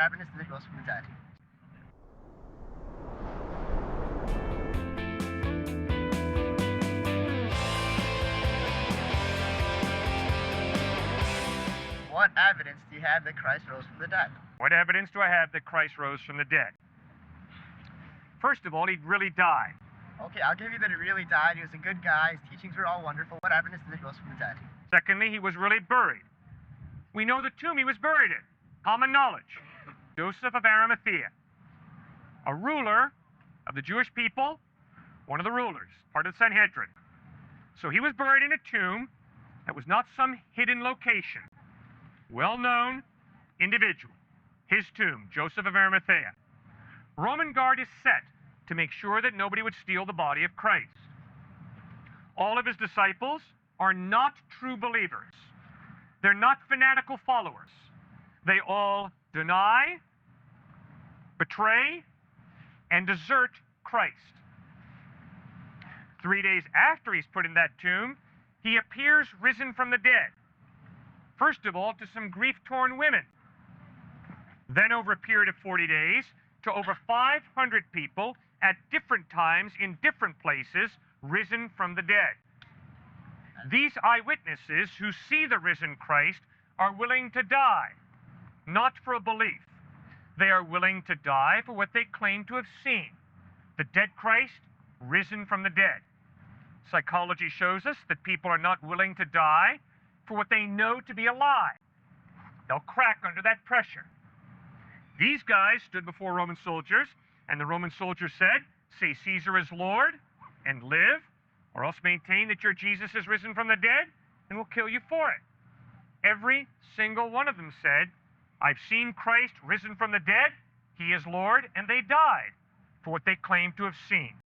evidence that he rose from the dead? What evidence do you have that Christ rose from the dead? What evidence do I have that Christ rose from the dead? First of all, he really died. Okay, I'll give you that he really died. He was a good guy. His teachings were all wonderful. What evidence that he rose from the dead? Secondly, he was really buried. We know the tomb he was buried in. Common knowledge. Joseph of Arimathea, a ruler of the Jewish people, one of the rulers, part of the Sanhedrin. So he was buried in a tomb that was not some hidden location. Well-known individual. His tomb, Joseph of Arimathea. Roman guard is set to make sure that nobody would steal the body of Christ. All of his disciples are not true believers. They're not fanatical followers. They all deny, betray, and desert Christ. 3 days after he's put in that tomb, he appears risen from the dead. First of all, to some grief-torn women. Then over a period of 40 days, to over 500 people at different times in different places, risen from the dead. These eyewitnesses who see the risen Christ are willing to die, not for a belief. They are willing to die for what they claim to have seen. The dead Christ risen from the dead. Psychology shows us that people are not willing to die for what they know to be a lie. They'll crack under that pressure. These guys stood before Roman soldiers, and the Roman soldiers said, "Say Caesar is Lord, and live, or else maintain that your Jesus is risen from the dead, and we'll kill you for it." Every single one of them said, "I've seen Christ risen from the dead, he is Lord," and they died for what they claimed to have seen.